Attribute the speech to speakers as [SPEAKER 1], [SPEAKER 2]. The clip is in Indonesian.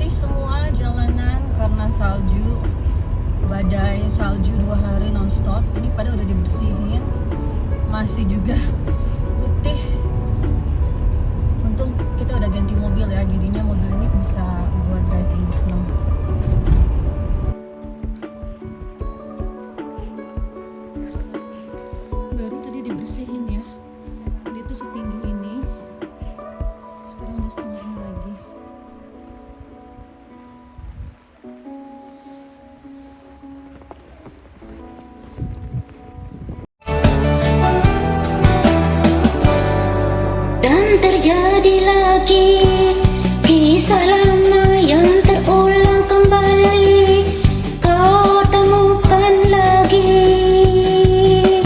[SPEAKER 1] putih semua jalanan karena salju, badai salju 2 hari nonstop. Ini pada udah dibersihin, masih juga putih. Untung kita udah ganti mobil ya, jadinya mobil ini bisa buat driving di snow. Baru tadi dibersihin ya, dia tuh setinggi ini, sekarang udah setengahnya lagi.
[SPEAKER 2] Dan terjadilah